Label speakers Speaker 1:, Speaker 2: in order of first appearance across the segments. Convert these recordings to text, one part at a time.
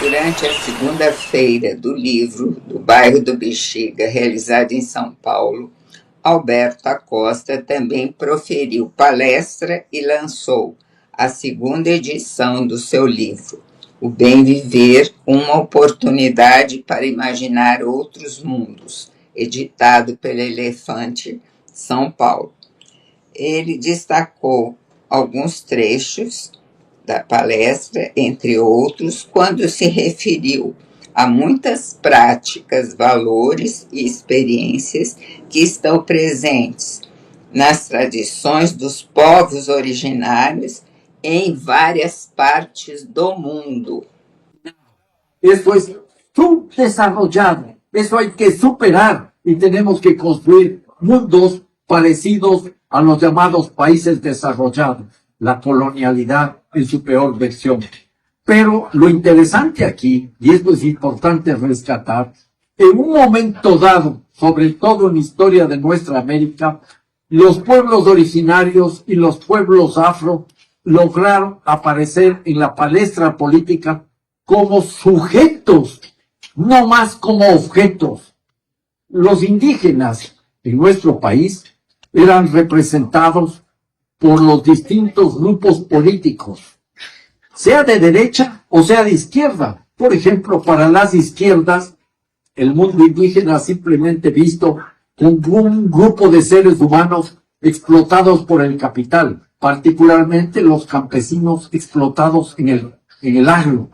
Speaker 1: Durante a segunda-feira do livro do bairro do Bexiga, realizada em São Paulo, Alberto Acosta também proferiu palestra e lançou a segunda edição do seu livro, O Bem Viver, uma oportunidade para imaginar outros mundos, editado pela Elefante São Paulo. Ele destacou alguns trechos da palestra, entre outros, quando se referiu a muitas práticas, valores e experiências que estão presentes nas tradições dos povos originários em várias partes do mundo.
Speaker 2: Isso é subdesarrollado, isso hay que superar y tenemos que construir mundos parecidos a los llamados países desarrollados, la colonialidad en su peor versión. Pero lo interesante aquí, y esto es importante rescatar, en un momento dado, sobre todo en la historia de nuestra América, los pueblos originarios y los pueblos afro lograron aparecer en la palestra política como sujetos, no más como objetos. Los indígenas en nuestro país eran representados por los distintos grupos políticos, sea de derecha o sea de izquierda. Por ejemplo, para las izquierdas, el mundo indígena simplemente visto como un grupo de seres humanos explotados por el capital, particularmente los campesinos explotados en el agro.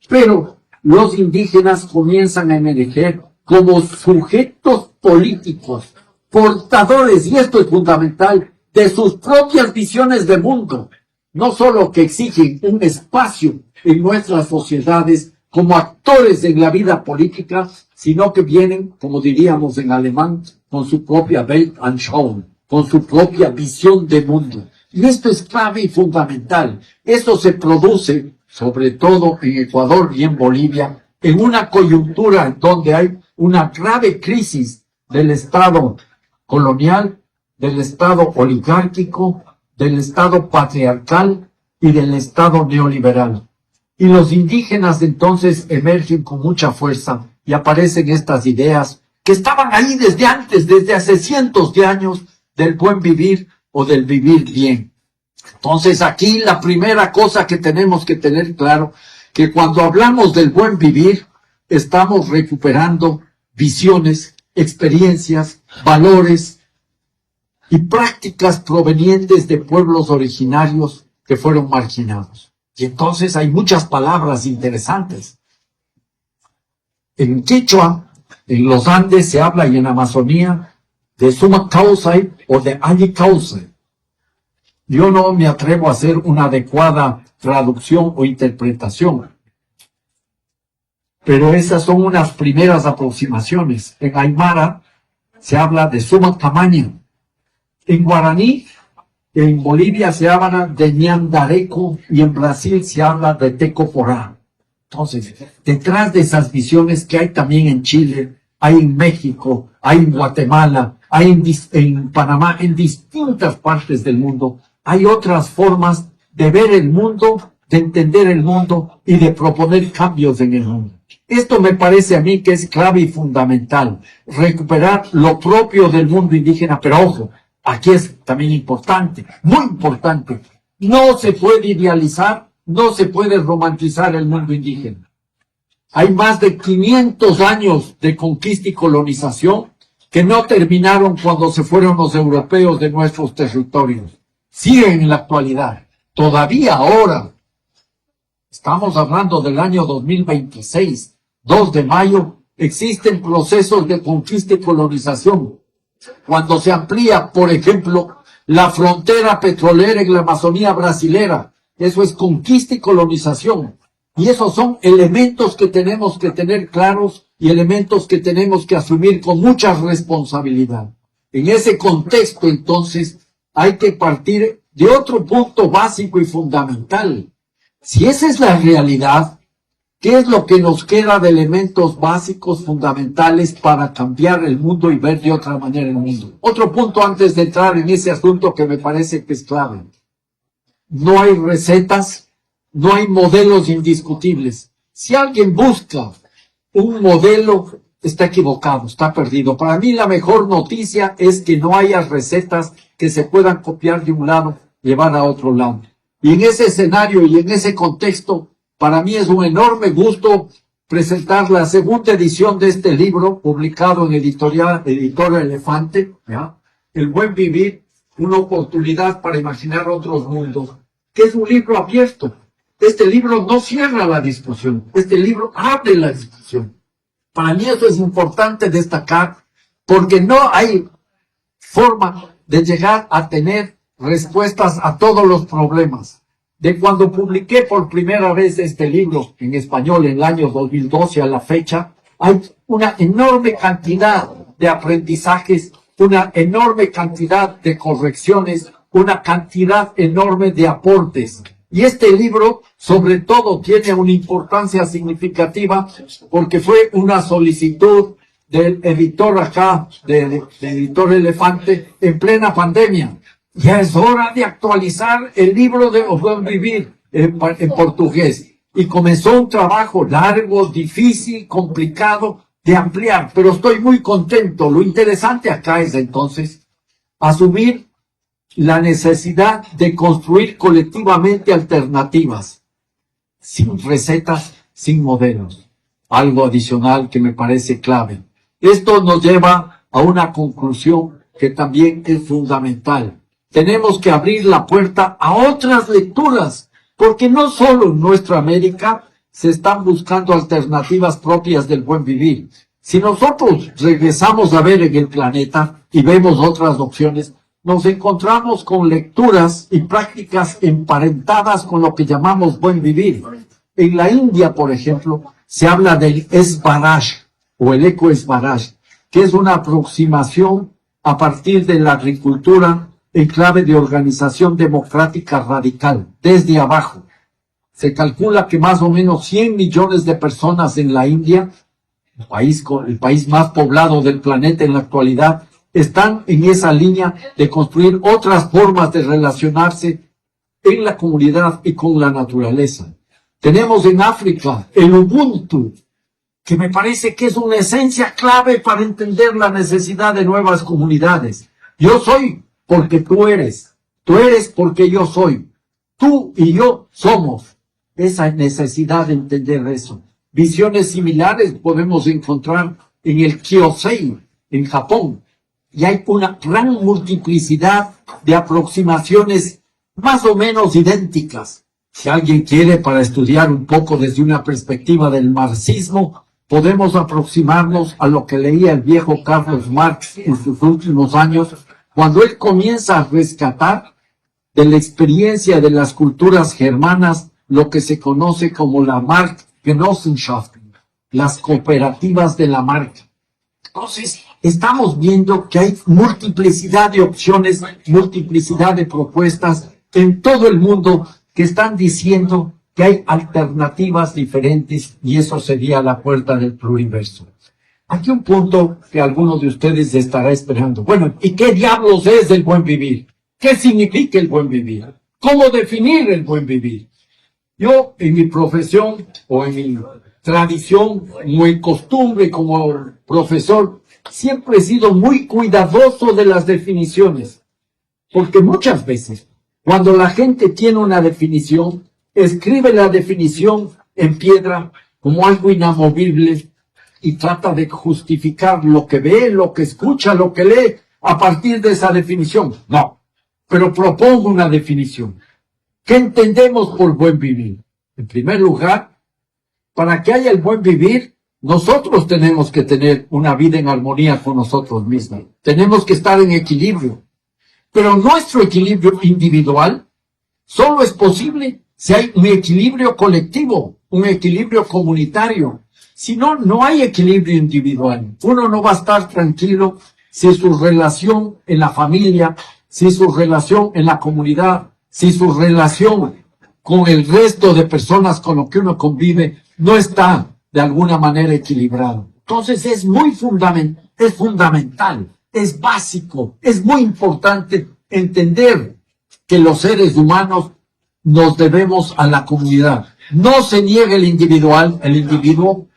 Speaker 2: Pero los indígenas comienzan a emerger como sujetos políticos, portadores, y esto es fundamental, de sus propias visiones de mundo, no solo que exigen un espacio en nuestras sociedades como actores en la vida política, sino que vienen, como diríamos en alemán, con su propia Weltanschauung, con su propia visión de mundo. Y esto es clave y fundamental. Esto se produce, sobre todo en Ecuador y en Bolivia, en una coyuntura en donde hay una grave crisis del Estado colonial, del Estado oligárquico, del Estado patriarcal y del Estado neoliberal. Y los indígenas entonces emergen con mucha fuerza y aparecen estas ideas que estaban ahí desde antes, desde hace cientos de años, del buen vivir o del vivir bien. Entonces aquí la primera cosa que tenemos que tener claro, que cuando hablamos del buen vivir, estamos recuperando visiones, experiencias, valores y prácticas provenientes de pueblos originarios que fueron marginados. Y entonces hay muchas palabras interesantes. En Quechua, en los Andes se habla, y en Amazonía, de suma causa o de alli causa. Yo no me atrevo a hacer una adecuada traducción o interpretación, pero esas son unas primeras aproximaciones. En Aymara se habla de suma tamaño. En guaraní, en Bolivia se habla de ñandareco, y en Brasil se habla de tecoporá. Entonces, detrás de esas visiones que hay también en Chile, hay en México, hay en Guatemala, hay en Panamá, en distintas partes del mundo, hay otras formas de ver el mundo, de entender el mundo y de proponer cambios en el mundo. Esto me parece a mí que es clave y fundamental, recuperar lo propio del mundo indígena, pero ojo, aquí es también importante, muy importante, no se puede idealizar, no se puede romantizar el mundo indígena. Hay más de 500 años de conquista y colonización que no terminaron cuando se fueron los europeos de nuestros territorios. Siguen en la actualidad. Todavía ahora, estamos hablando del año 2026, 2 de mayo, existen procesos de conquista y colonización. Cuando se amplía, por ejemplo, la frontera petrolera en la Amazonía brasilera, eso es conquista y colonización. Y esos son elementos que tenemos que tener claros y elementos que tenemos que asumir con mucha responsabilidad. En ese contexto, entonces, hay que partir de otro punto básico y fundamental. Si esa es la realidad, ¿qué es lo que nos queda de elementos básicos fundamentales para cambiar el mundo y ver de otra manera el mundo? Otro punto antes de entrar en ese asunto que me parece que es clave. No hay recetas, no hay modelos indiscutibles. Si alguien busca un modelo, está equivocado, está perdido. Para mí la mejor noticia es que no haya recetas que se puedan copiar de un lado, llevar a otro lado. Y en ese escenario y en ese contexto, para mí es un enorme gusto presentar la segunda edición de este libro, publicado en Editorial Elefante, ¿ya? El buen vivir, una oportunidad para imaginar otros mundos, que es un libro abierto. Este libro no cierra la discusión, este libro abre la discusión. Para mí eso es importante destacar, porque no hay forma de llegar a tener respuestas a todos los problemas. De cuando publiqué por primera vez este libro en español en el año 2012 a la fecha, hay una enorme cantidad de aprendizajes, una enorme cantidad de correcciones, una cantidad enorme de aportes. Y este libro, sobre todo, tiene una importancia significativa porque fue una solicitud del editor acá, del editor Elefante, en plena pandemia. Ya es hora de actualizar el libro de Buen Vivir en portugués. Y comenzó un trabajo largo, difícil, complicado de ampliar, pero estoy muy contento. Lo interesante acá es entonces asumir la necesidad de construir colectivamente alternativas, sin recetas, sin modelos. Algo adicional que me parece clave. Esto nos lleva a una conclusión que también es fundamental. Tenemos que abrir la puerta a otras lecturas, porque no solo en nuestra América se están buscando alternativas propias del buen vivir. Si nosotros regresamos a ver en el planeta y vemos otras opciones, nos encontramos con lecturas y prácticas emparentadas con lo que llamamos buen vivir. En la India, por ejemplo, se habla del Swaraj o el eco-Swaraj, que es una aproximación a partir de la agricultura en clave de organización democrática radical, desde abajo. Se calcula que más o menos 100 millones de personas en la India, el país más poblado del planeta en la actualidad, están en esa línea de construir otras formas de relacionarse en la comunidad y con la naturaleza. Tenemos en África el Ubuntu, que me parece que es una esencia clave para entender la necesidad de nuevas comunidades. Yo soy porque tú eres porque yo soy, tú y yo somos. Esa necesidad de entender eso. Visiones similares podemos encontrar en el Kyosei, en Japón. Y hay una gran multiplicidad de aproximaciones más o menos idénticas. Si alguien quiere, para estudiar un poco desde una perspectiva del marxismo, podemos aproximarnos a lo que leía el viejo Carlos Marx en sus últimos años, cuando él comienza a rescatar de la experiencia de las culturas germanas lo que se conoce como la Marktgenossenschaft, las cooperativas de la marca. Entonces, estamos viendo que hay multiplicidad de opciones, multiplicidad de propuestas en todo el mundo que están diciendo que hay alternativas diferentes y eso sería la puerta del pluriverso. Aquí un punto que alguno de ustedes estará esperando. Bueno, ¿y qué diablos es el buen vivir? ¿Qué significa el buen vivir? ¿Cómo definir el buen vivir? Yo, en mi profesión o en mi tradición, muy costumbre como profesor, siempre he sido muy cuidadoso de las definiciones. Porque muchas veces, cuando la gente tiene una definición, escribe la definición en piedra como algo inamovible y trata de justificar lo que ve, lo que escucha, lo que lee a partir de esa definición. No, pero propongo una definición. ¿Qué entendemos por buen vivir? En primer lugar, para que haya el buen vivir, nosotros tenemos que tener una vida en armonía con nosotros mismos. Tenemos que estar en equilibrio. Pero nuestro equilibrio individual solo es posible si hay un equilibrio colectivo, un equilibrio comunitario. Si no, no hay equilibrio individual. Uno no va a estar tranquilo si su relación en la familia, si su relación en la comunidad, si su relación con el resto de personas con lo que uno convive no está de alguna manera equilibrado. Entonces es fundamental, es básico, es muy importante entender que los seres humanos nos debemos a la comunidad. No se niega el individuo,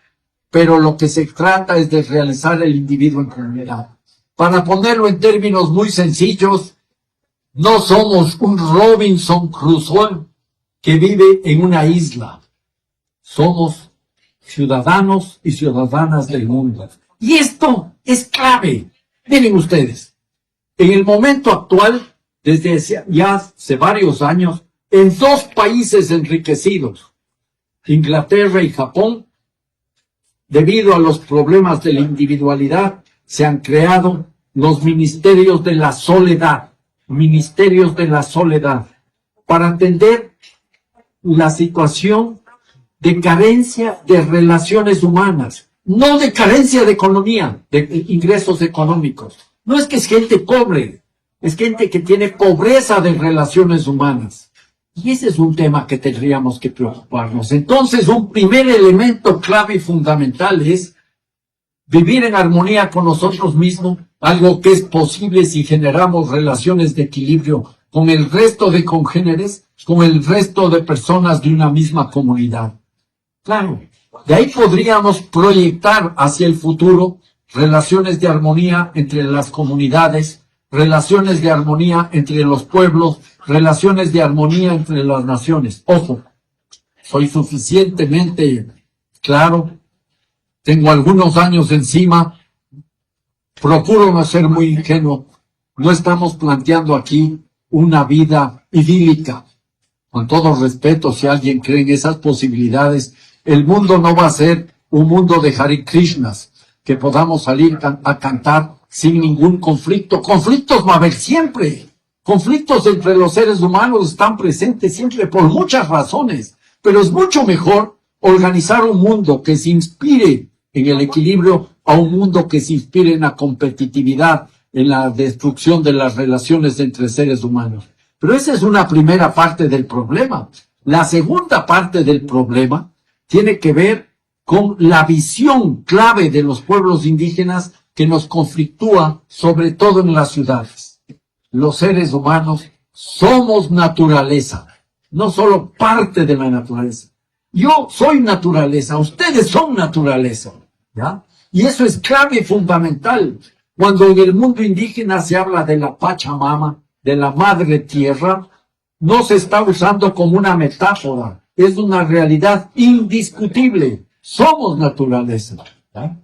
Speaker 2: pero lo que se trata es de realizar el individuo en comunidad. Para ponerlo en términos muy sencillos, no somos un Robinson Crusoe que vive en una isla. Somos ciudadanos y ciudadanas del mundo. Y esto es clave. Miren ustedes, en el momento actual, desde ya hace varios años, en dos países enriquecidos, Inglaterra y Japón, debido a los problemas de la individualidad, se han creado los ministerios de la soledad, para atender la situación de carencia de relaciones humanas, no de carencia de economía, de ingresos económicos. No es que es gente pobre, es gente que tiene pobreza de relaciones humanas. Y ese es un tema que tendríamos que preocuparnos. Entonces, un primer elemento clave y fundamental es vivir en armonía con nosotros mismos, algo que es posible si generamos relaciones de equilibrio con el resto de congéneres, con el resto de personas de una misma comunidad. Claro, de ahí podríamos proyectar hacia el futuro relaciones de armonía entre las comunidades, relaciones de armonía entre los pueblos, relaciones de armonía entre las naciones. Ojo, soy suficientemente claro, tengo algunos años encima, procuro no ser muy ingenuo, no estamos planteando aquí una vida idílica. Con todo respeto, si alguien cree en esas posibilidades, el mundo no va a ser un mundo de Hare Krishnas, que podamos salir a cantar sin ningún conflicto. Conflictos va a haber siempre. Conflictos entre los seres humanos están presentes siempre por muchas razones, pero es mucho mejor organizar un mundo que se inspire en el equilibrio a un mundo que se inspire en la competitividad, en la destrucción de las relaciones entre seres humanos. Pero esa es una primera parte del problema. La segunda parte del problema tiene que ver con la visión clave de los pueblos indígenas que nos conflictúa, sobre todo en las ciudades. Los seres humanos somos naturaleza, no solo parte de la naturaleza. Yo soy naturaleza, ustedes son naturaleza, ¿ya? Y eso es clave y fundamental. Cuando en el mundo indígena se habla de la Pachamama, de la Madre Tierra, no se está usando como una metáfora, es una realidad indiscutible. Somos naturaleza, ¿ya?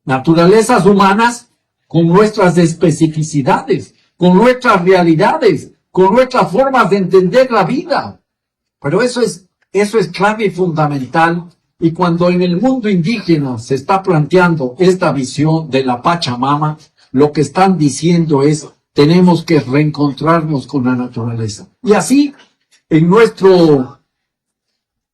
Speaker 2: Naturalezas humanas con nuestras especificidades, con nuestras realidades, con nuestras formas de entender la vida. Pero eso es clave y fundamental. Y cuando en el mundo indígena se está planteando esta visión de la Pachamama, lo que están diciendo es, tenemos que reencontrarnos con la naturaleza. Y así, en nuestro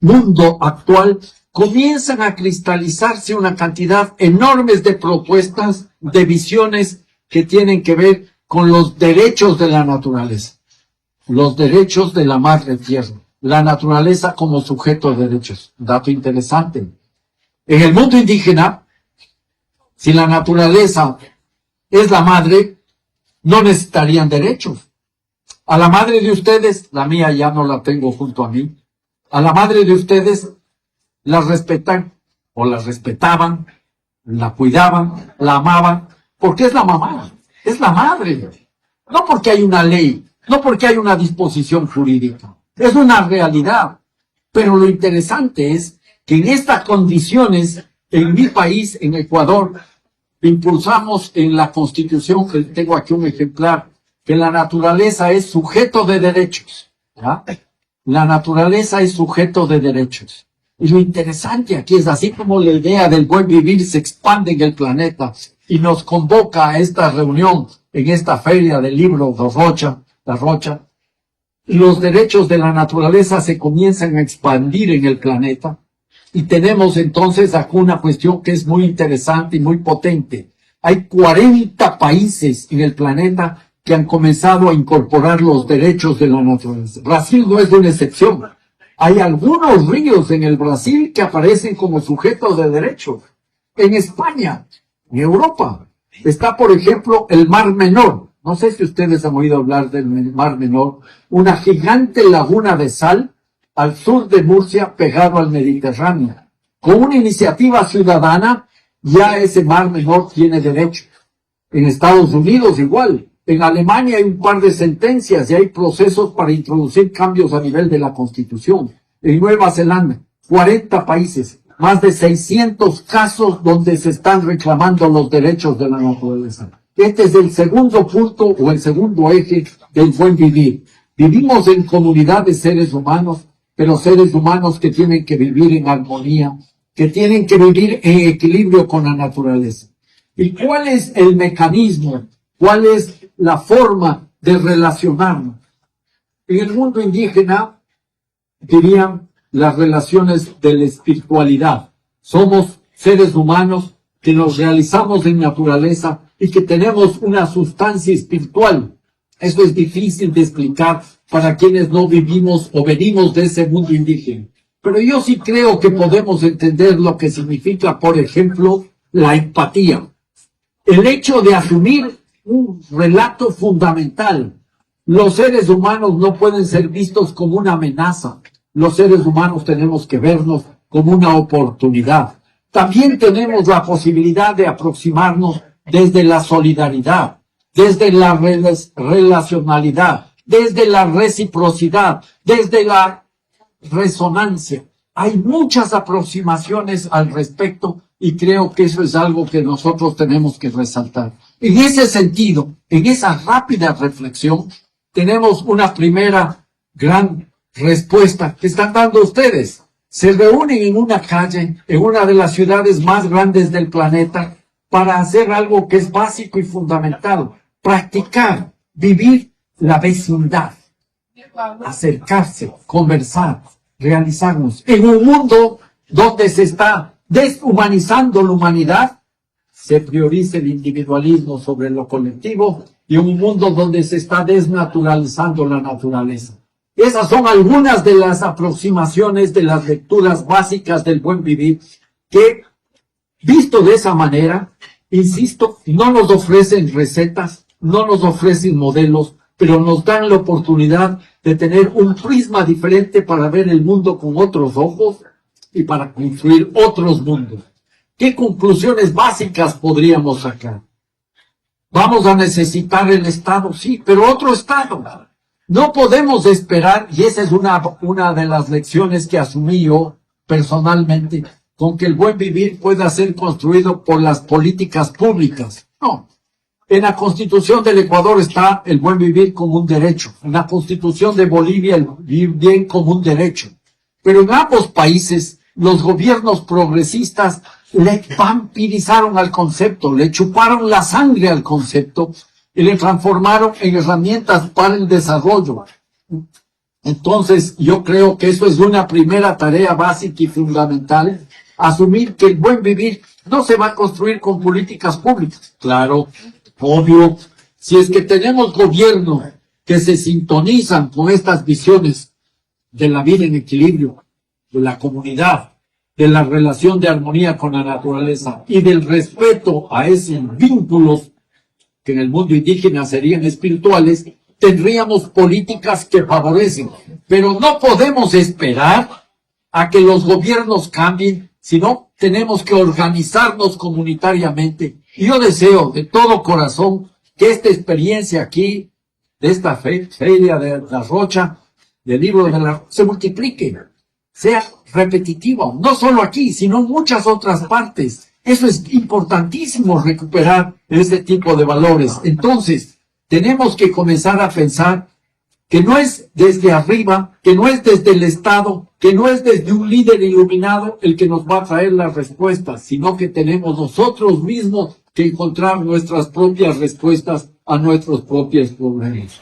Speaker 2: mundo actual, comienzan a cristalizarse una cantidad enorme de propuestas, de visiones que tienen que ver con los derechos de la naturaleza, los derechos de la madre tierra, la naturaleza como sujeto de derechos. Dato interesante. En el mundo indígena, si la naturaleza es la madre, no necesitarían derechos. A la madre de ustedes, la mía ya no la tengo junto a mí, a la madre de ustedes la respetan o la respetaban, la cuidaban, la amaban, porque es la mamá, es la madre. No porque hay una ley, no porque hay una disposición jurídica, es una realidad. Pero lo interesante es que en estas condiciones, en mi país, en Ecuador, impulsamos en la Constitución, que tengo aquí un ejemplar, que la naturaleza es sujeto de derechos, ¿ya? La naturaleza es sujeto de derechos. Y lo interesante aquí es, así como la idea del buen vivir se expande en el planeta y nos convoca a esta reunión en esta feria del libro de La Rocha, los derechos de la naturaleza se comienzan a expandir en el planeta. Y tenemos entonces aquí una cuestión que es muy interesante y muy potente. Hay 40 países en el planeta que han comenzado a incorporar los derechos de la naturaleza. Brasil no es una excepción. Hay algunos ríos en el Brasil que aparecen como sujetos de derechos. En España, en Europa, está, por ejemplo, el Mar Menor. No sé si ustedes han oído hablar del Mar Menor, una gigante laguna de sal al sur de Murcia, pegado al Mediterráneo. Con una iniciativa ciudadana, ya ese Mar Menor tiene derecho. En Estados Unidos igual. En Alemania hay un par de sentencias y hay procesos para introducir cambios a nivel de la Constitución. En Nueva Zelanda, 40 países, más de 600 casos donde se están reclamando los derechos de la naturaleza. Este es el segundo punto o el segundo eje del buen vivir. Vivimos en comunidad de seres humanos, pero seres humanos que tienen que vivir en armonía, que tienen que vivir en equilibrio con la naturaleza. ¿Y cuál es el mecanismo? ¿Cuál es la forma de relacionarnos? En el mundo indígena dirían las relaciones de la espiritualidad. Somos seres humanos que nos realizamos en naturaleza y que tenemos una sustancia espiritual. Esto es difícil de explicar para quienes no vivimos o venimos de ese mundo indígena. Pero yo sí creo que podemos entender lo que significa, por ejemplo, la empatía. El hecho de asumir un relato fundamental. Los seres humanos no pueden ser vistos como una amenaza. Los seres humanos tenemos que vernos como una oportunidad. También tenemos la posibilidad de aproximarnos desde la solidaridad, desde la relacionalidad, desde la reciprocidad, desde la resonancia. Hay muchas aproximaciones al respecto y creo que eso es algo que nosotros tenemos que resaltar. En ese sentido, en esa rápida reflexión, tenemos una primera gran respuesta que están dando ustedes. Se reúnen en una calle, en una de las ciudades más grandes del planeta, para hacer algo que es básico y fundamental, practicar, vivir la vecindad, acercarse, conversar, realizarnos. En un mundo donde se está deshumanizando la humanidad, se prioriza el individualismo sobre lo colectivo, y en un mundo donde se está desnaturalizando la naturaleza. Esas son algunas de las aproximaciones de las lecturas básicas del buen vivir que, visto de esa manera, insisto, no nos ofrecen recetas, no nos ofrecen modelos, pero nos dan la oportunidad de tener un prisma diferente para ver el mundo con otros ojos y para construir otros mundos. ¿Qué conclusiones básicas podríamos sacar? Vamos a necesitar el Estado, sí, pero otro Estado. No podemos esperar, y esa es una de las lecciones que asumí yo personalmente, con que el buen vivir pueda ser construido por las políticas públicas. No. En la Constitución del Ecuador está el buen vivir como un derecho. En la Constitución de Bolivia el vivir bien como un derecho. Pero en ambos países los gobiernos progresistas le vampirizaron al concepto, le chuparon la sangre al concepto y le transformaron en herramientas para el desarrollo. Entonces, yo creo que eso es una primera tarea básica y fundamental, asumir que el buen vivir no se va a construir con políticas públicas. Claro, obvio, si es que tenemos gobiernos que se sintonizan con estas visiones de la vida en equilibrio, de la comunidad, de la relación de armonía con la naturaleza y del respeto a esos vínculos que en el mundo indígena serían espirituales, tendríamos políticas que favorecen. Pero no podemos esperar a que los gobiernos cambien, sino tenemos que organizarnos comunitariamente. Y yo deseo de todo corazón que esta experiencia aquí, de esta feria de la Rocha, del libro de la se multiplique, sea repetitivo, no solo aquí, sino en muchas otras partes. Eso es importantísimo, recuperar ese tipo de valores. Entonces, tenemos que comenzar a pensar que no es desde arriba, que no es desde el Estado, que no es desde un líder iluminado el que nos va a traer las respuestas, sino que tenemos nosotros mismos que encontrar nuestras propias respuestas a nuestros propios problemas.